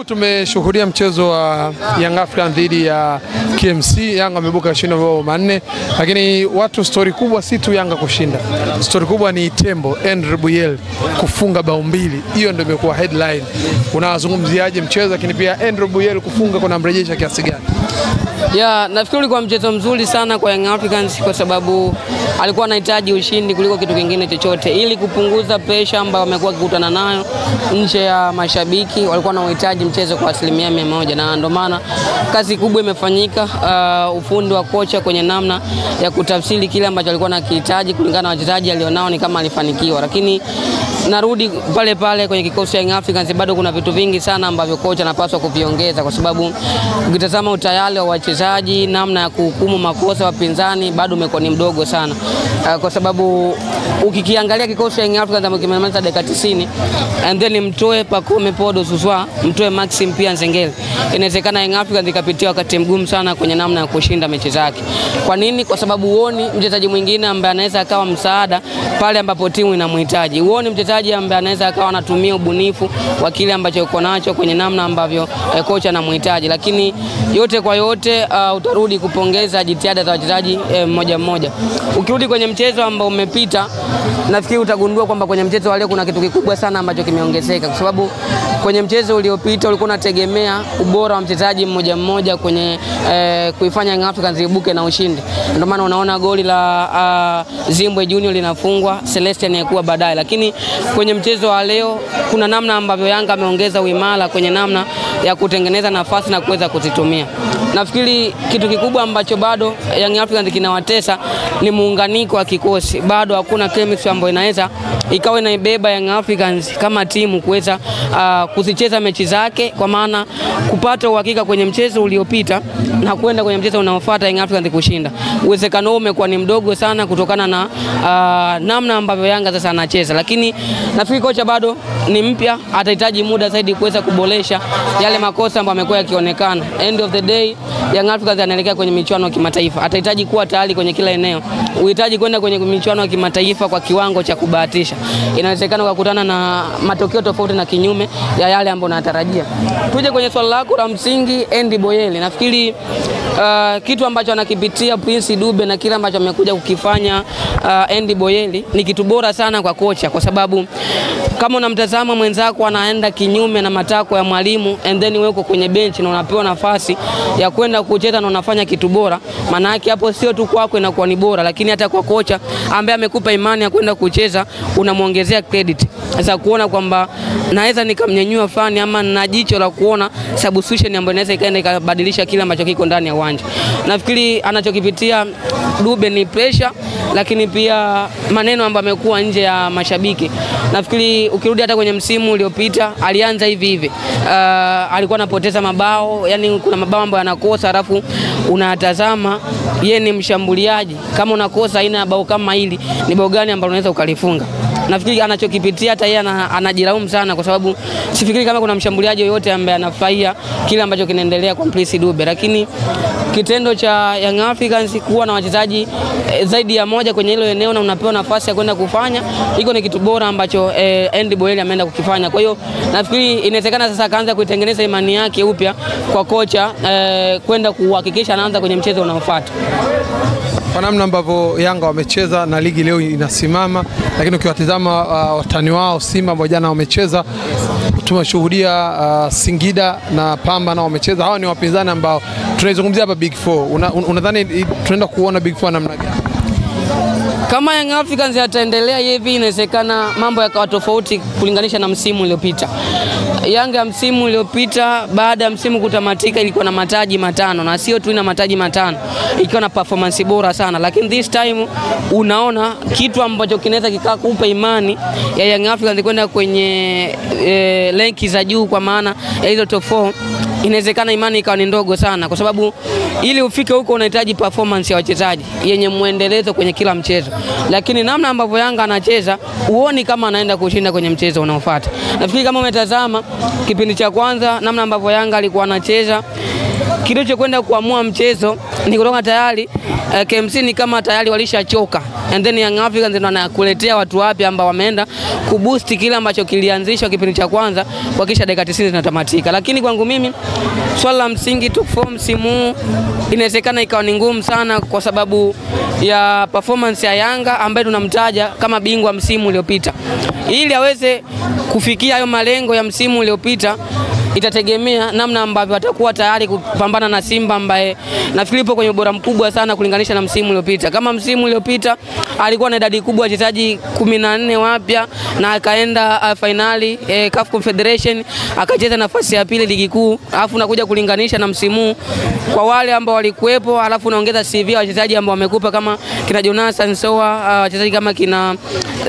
Tumeshuhudia mchezo wa Young African dhidi ya KMC. Yanga amebuka ushindi wa 4, lakini watu story kubwa si tu Yanga kushinda. Story kubwa ni Tembo Andre Buyele kufunga bao 2. Hiyo ndio imekuwa headline. Unazungumziaje mchezo, lakini pia Andre Buyele kufunga kuna mrejesha kiasi gani? Nafikiri ulikuwa mchezo mzuri sana kwa Young Africans kwa sababu alikuwa anahitaji ushindi kuliko kitu kingine chochote ili kupunguza pressure ambayo wamekuwa wakikutana nayo nje ya mashabiki. Walikuwa wanahitaji mchezo kwa 100%, na ndio maana kazi kubwa imefanyika, ufundi wa kocha kwenye namna ya kutafsiri kile ambacho alikuwa anakihitaji kulingana na wachezaji alionao ni kama alifanikiwa. Lakini narudi pale pale kwenye kikosi cha Young Africans, bado kuna vitu vingi sana ambavyo kocha anapaswa kuviongeza, kwa sababu ukitazama utayari wa wachezaji, namna ya kuhukumu makosa wapinzani bado umekuwa ni mdogo sana. Kwa sababu ukikiangalia kikosi cha Young Africans ambacho kimemaliza dakika 90 and then mtoe Pacome Podo Suswa, mtoe Maxim pia Nzengeli, inawezekana Young Africans ikapitia wakati mgumu sana kwenye namna ya kushinda mechi zake. Kwa nini? Kwa sababu huoni mchezaji mwingine ambaye anaweza akawa msaada pale ambapo timu inamhitaji. Huoni mchezaji ambaye anaweza akawa anatumia ubunifu wa kile ambacho uko nacho kwenye namna ambavyo kocha anamhitaji. Lakini yote kwa yote utarudi kupongeza jitihada za wachezaji mmoja mmoja. Ukirudi kwenye mchezo ambao umepita, nafikiri utagundua kwamba kwenye mchezo wa leo kuna kitu kikubwa sana ambacho kimeongezeka, kwa sababu kwenye mchezo uliopita ulikuwa unategemea ubora wa mchezaji mmoja mmoja kwenye kuifanya Young Africans ibuke na ushindi. Ndio maana unaona goli la Zimbwe Junior linafungwa, Celestian yakuwa baadaye. Lakini kwenye mchezo wa leo kuna namna ambavyo Yanga ameongeza uimara kwenye namna ya kutengeneza nafasi na kuweza kuzitumia. Nafikiri kitu kikubwa ambacho bado Young Africans kinawatesa ni muunganiko wa kikosi. Bado hakuna chemistry ambayo inaweza ikawa inaibeba Young Africans kama timu kuweza kuzicheza mechi zake, kwa maana kupata uhakika kwenye mchezo uliopita na kwenda kwenye mchezo unaofuata Young Africans kushinda. Uwezekano huo umekuwa ni mdogo sana kutokana na namna ambavyo Yanga sasa anacheza. Lakini nafikiri kocha bado ni mpya, atahitaji muda zaidi kuweza kuboresha yale makosa ambayo yamekuwa yakionekana. End of the day Young Africans anaelekea kwenye michuano ya kimataifa. Atahitaji kuwa tayari kwenye kila eneo. Uhitaji kwenda kwenye michuano ya kimataifa kwa kiwango cha kubahatisha. Inawezekana ukakutana na matokeo tofauti na kinyume ya yale ambayo unatarajia. Tuje kwenye swali lako la msingi, Andre Buyele. Nafikiri kitu ambacho anakipitia Prince Dube na kile ambacho amekuja kukifanya Andre Buyele ni kitu bora sana kwa kocha, kwa sababu kama unamtazama mwenzako anaenda kinyume na matakwa ya mwalimu and then wewe uko kwenye bench na unapewa nafasi ya kwenda kucheza na unafanya kitu bora, maana yake hapo sio tu kwako inakuwa ni bora, lakini hata kwa kocha ambaye amekupa imani ya kwenda kucheza unamuongezea credit. Sasa kuona kwamba naweza nikamnyanyua fani ama na jicho la kuona substitution ambayo inaweza ikaenda ikabadilisha kile ambacho kiko ndani ya uwanja. Nafikiri anachokipitia Dube ni pressure, lakini pia maneno ambayo amekuwa nje ya mashabiki. Nafikiri ukirudi hata kwenye msimu uliopita alianza hivi. Alikuwa anapoteza mabao, yani kuna mabao ambayo anakosa, alafu unatazama yeye ni mshambuliaji. Kama unakosa aina ya bao kama hili, ni bao gani ambalo unaweza ukalifunga? Nafikiri anachokipitia hata yeye anajilaumu sana, kwa sababu sifikiri kama kuna mshambuliaji yoyote ambaye anafurahia kile ambacho kinaendelea kwa Prince Dube. Lakini kitendo cha Young Africans kuwa na wachezaji zaidi ya moja kwenye hilo eneo na unapewa nafasi ya kwenda kufanya, iko ni kitu bora ambacho Andre Buyele ameenda kukifanya. Kwa hiyo nafikiri inawezekana sasa akaanza kuitengeneza imani yake upya kwa kocha kwenda kuhakikisha anaanza kwenye mchezo unaofuata. Kwa namna ambavyo Yanga wamecheza na ligi leo inasimama, lakini ukiwatazama watani wao Simba ambao jana wamecheza, tumeshuhudia Singida na Pamba nao wamecheza. Hawa ni wapinzani ambao tunazungumzia hapa Big 4. Unadhani tunaenda kuona Big 4 namna gani? Kama Young Africans yataendelea hivi, inawezekana mambo yakawa tofauti kulinganisha na msimu uliopita. Yanga ya msimu uliopita baada ya msimu kutamatika ilikuwa na mataji 5, na sio tu ina mataji 5, ikiwa na performance bora sana. Lakini this time unaona kitu ambacho kinaweza kikakupa imani ya Young Africans kwenda kwenye ranki za juu, kwa maana ya hizo top 4, inawezekana imani ikawa ni ndogo sana, kwa sababu ili ufike huko unahitaji performance ya wachezaji yenye muendelezo kwenye kila mchezo. Lakini namna ambavyo Yanga anacheza uoni kama anaenda kushinda kwenye mchezo unaofuata. Nafikiri kama umetazama kipindi cha kwanza namna ambavyo Yanga alikuwa anacheza, kilichokwenda kuamua mchezo ni kutoka tayari KMC ni kama tayari walishachoka, and then Young Africans ndio wanakuletea watu wapya ambao wameenda kuboost kile ambacho kilianzishwa kipindi cha kwanza kwa kisha dakika 90 zinatamatika. Lakini kwangu mimi swala la msingi top form msimu inawezekana ikawa ni ngumu sana kwa sababu ya performance ya Yanga ambaye tunamtaja kama bingwa msimu uliopita. Ili aweze kufikia hayo malengo ya msimu uliopita itategemea namna ambavyo atakuwa tayari kupambana na Simba ambaye nafikiri ipo kwenye ubora mkubwa sana kulinganisha na msimu uliopita. Kama msimu uliopita alikuwa na idadi kubwa ya wachezaji 14 wapya na akaenda finali CAF Confederation akacheza nafasi ya pili ligi kuu, alafu unakuja kulinganisha na msimu kwa wale ambao walikuepo, alafu unaongeza CV ya wachezaji ambao wamekupa kama kina Jonathan Soa, wachezaji kama kina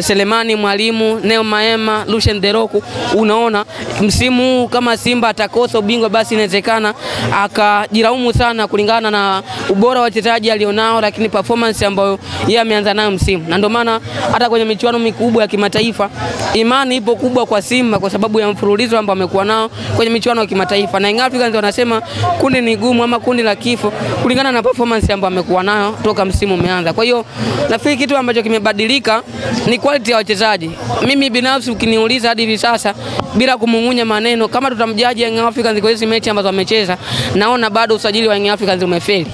Selemani Mwalimu, Neo Maema, Lucien Deroku. Unaona msimu kama Simba atakosa ubingwa basi inawezekana akajiraumu sana kulingana na ubora wa wachezaji alionao, lakini performance ambayo yeye ameanza nayo msimu. Na ndio maana hata kwenye michuano mikubwa ya kimataifa imani ipo kubwa kwa Simba kwa sababu ya mfululizo ambao amekuwa nao kwenye michuano ya kimataifa. Na Young Africans wanasema kundi ni gumu ama kundi la kifo kulingana na performance ambayo amekuwa nayo toka msimu umeanza. Kwa hiyo nafikiri kitu ambacho kimebadilika ni quality ya wachezaji. Mimi binafsi ukiniuliza hadi hivi sasa bila kumung'unya maneno, kama tutamjaji Young Africans kwa hizo mechi ambazo wamecheza, naona bado usajili wa Young Africans umefeli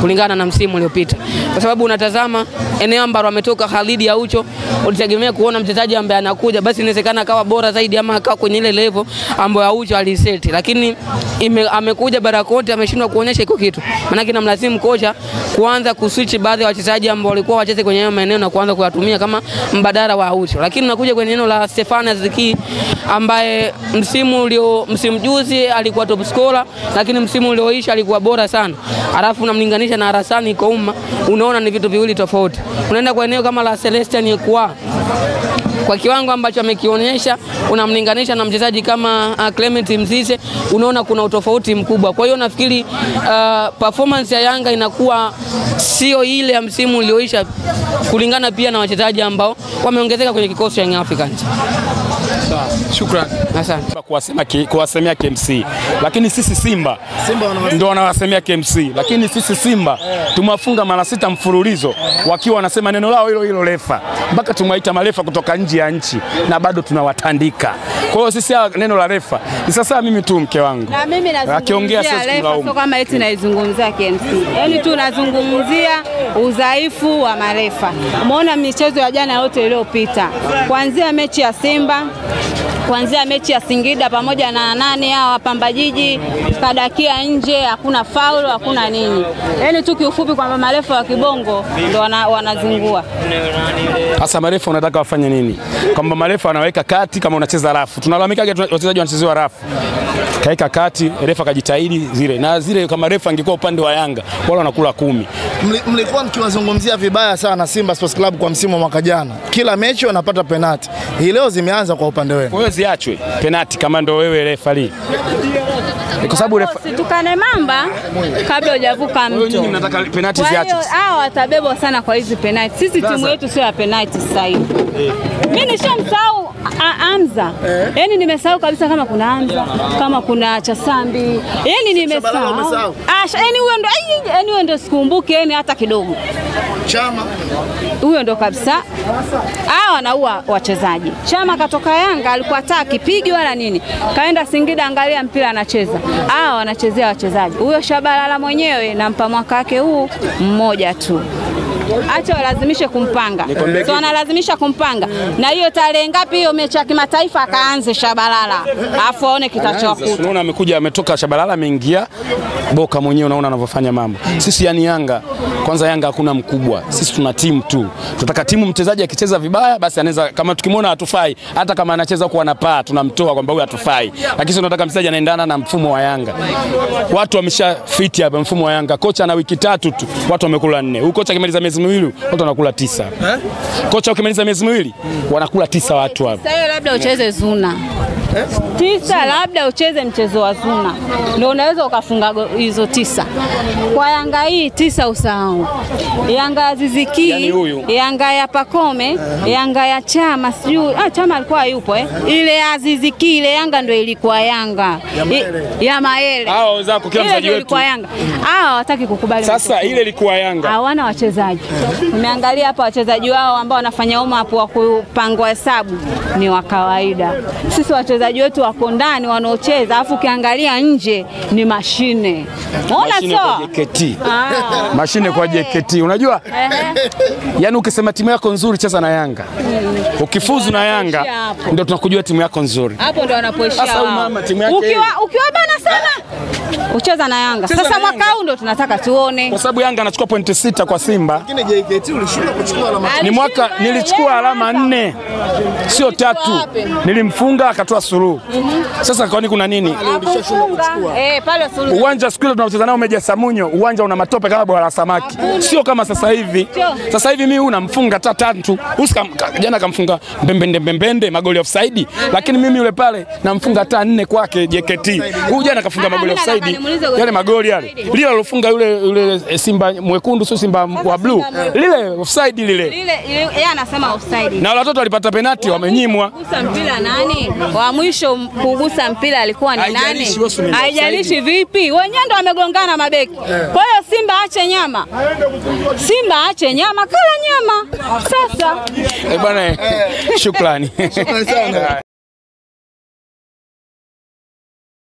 kulingana na msimu uliopita. Kwa sababu unatazama eneo ambalo ametoka Khalid Aucho, ulitegemea kuona mchezaji ambaye anakuja basi inawezekana akawa bora zaidi ama akawa kwenye ile level ambayo Aucho aliseti, lakini amekuja Barakonte ameshindwa kuonyesha iko kitu. Maana yake namlazimu kocha kuanza kuswitch baadhi ya wachezaji ambao walikuwa wacheze kwenye hayo maeneo na kuanza kuyatumia kama mbadala wa Aucho. Lakini unakuja kwenye eneo la Stefan Aziki ambaye msimu juzi alikuwa top scorer, lakini msimu ulioisha alikuwa bora sana. Alafu unamlinganisha na Arasani Kouma, unaona ni vitu viwili tofauti. Unaenda kwa eneo kama la Celestin Ekwa, kwa kiwango ambacho amekionyesha unamlinganisha na mchezaji kama Clement Mzize, unaona kuna utofauti mkubwa. Kwa hiyo nafikiri performance ya Yanga inakuwa sio ile ya msimu ulioisha kulingana pia na wachezaji ambao wameongezeka kwenye kikosi cha Young Africans. Shukrani. Asante. Kuwasemea KMC. Lakini sisi Simba ndio wanawasemea KMC. Lakini sisi Simba tumewafunga mara 6 mfululizo wakiwa wanasema neno lao hilo hilo refa. Mpaka tumwaita marefa kutoka nje ya nchi na bado tunawatandika. Kwa hiyo sisi neno la refa ni sasa mimi tu mke wangu. Na mimi nazungumzia refa sio kama eti naizungumzia KMC. Yaani tu nazungumzia udhaifu wa marefa. Umeona michezo ya jana yote iliyopita. Kuanzia mechi ya Simba, kuanzia mechi ya Singida pamoja na nani hao Pamba Jiji, kadakia nje, hakuna faulu, hakuna nini. Yaani tu kiufupi kwamba marefa wa kibongo ndio wanazingua. Sasa marefa unataka wafanye nini? Kwamba marefa wanaweka kati kama unacheza rafu. Tunalalamika wachezaji wanachezewa rafu. Kaeka kati, refa kajitahidi zile. Na zile kama refa angekuwa upande wa Yanga, wale wanakula 10. Mlikuwa mkiwazungumzia vibaya sana Simba Sports Club kwa msimu wa mwaka jana. Kila mechi wanapata penalti. Hii leo zimeanza kwa upande wenu. Kwa hiyo ziachwe penalti kama ndio wewe refa. Kwa sababu refa tukane mamba kabla hujavuka mto. Nyinyi mnataka penalti ziachwe. Hao watabebwa sana kwa hizi penalti. Sisi timu yetu sio ya penalti sasa hivi. Mimi nishamsahau Hamza. Yaani nimesahau kabisa kama kuna Hamza, kama kuna Chasambi. Yaani nimesahau. Yaani huyo ndo sikumbuke yani hata kidogo. Chama huyo ndo kabisa. Hao wanaua wachezaji. Chama katoka Yanga alikuwa hataki pigi wala nini. Kaenda Singida angalia mpira anacheza. Hao wanachezea wachezaji. Huyo Shabalala mwenyewe nampa mwaka wake huu mmoja tu. Acha walazimishe kumpanga. So wanalazimisha kumpanga. Na hiyo tarehe ngapi hiyo mechi ya kimataifa akaanze Shabalala. Alafu aone kitachokuta. Unaona amekuja ametoka Shabalala ameingia Boka mwenyewe unaona anavyofanya mambo. Sisi yani Yanga, kwanza Yanga hakuna mkubwa. Sisi tuna timu tu. Tunataka timu mchezaji akicheza vibaya basi anaweza kama tukimwona hatufai hata kama anacheza kwa anapaa tunamtoa kwamba huyu hatufai. Lakini tunataka mchezaji anaendana na mfumo wa Yanga. Watu wameshafiti hapa mfumo wa Yanga. Kocha ana wiki 3 tu, watu wamekula 4. Huyu kocha akimaliza miezi miwili, watu wanakula 9. Kocha ukimaliza miezi miwili, wanakula 9 watu hapa. Sasa labda ucheze Zuna. 9 labda ucheze mchezo wa zuna ndio unaweza ukafunga hizo 9. Kwa Yanga hii 9 usahau. Yanga ya Aziz Ki, yani Yanga ya Pacome, Yanga ya Chama, sijui Chama alikuwa yupo ile ya Aziz Ki, ile Yanga ndio ilikuwa Yanga ya Mayele. Hao wenzako kila mchezaji wetu ilikuwa Yanga. Hao hawataki kukubali. Sasa ile ilikuwa Yanga. Hawana wachezaji. Umeangalia hapa wachezaji wao ambao wanafanya hapo wa kupangwa hesabu ni wa kawaida. Sisi wachezaji wetu wako ndani wanaocheza, afu ukiangalia nje ni mashine. Mashine kwa JKT. Mashine kwa JKT. Unajua? Yaani ukisema timu yako nzuri cheza na Yanga. Ukifuzu na Yanga ndio tunakujua timu yako nzuri. Hapo ndio wanapoishia. Sasa mama timu yake ukiwa bana sana ucheza na Yanga. Sasa mwaka huu ndio tunataka tuone. Kwa sababu Yanga anachukua pointi 6 kwa Simba. Lakini JKT ulishinda kuchukua alama. Ni mwaka nilichukua alama 4. Sio 3. Nilimfunga akatoa suluhu. Sasa kwani kuna nini? Pale suluhu. Uwanja siku ile tunacheza nao Meja Samunyo, uwanja una matope kama bwala la samaki. Sio kama sasa hivi. Sasa hivi mimi unamfunga hata 3. Jana kamfunga mbembende magoli offside, lakini mimi yule pale namfunga hata 4 kwake JKT. Huyu jana kafunga magoli offside. Yale magoli yale. Lile alofunga yule Simba mwekundu sio Simba wa blue. Lile offside lile. Yeye anasema offside. Na wale watoto walipata penalti wamenyimwa. Kugusa mpira nani? Wa mwisho kugusa mpira alikuwa ni nani? Haijalishi vipi. Wenyewe ndo wamegongana mabeki. Kwa hiyo Simba aache nyama. Simba aache nyama, kala nyama. Sasa. Bwana shukrani. Shukrani sana.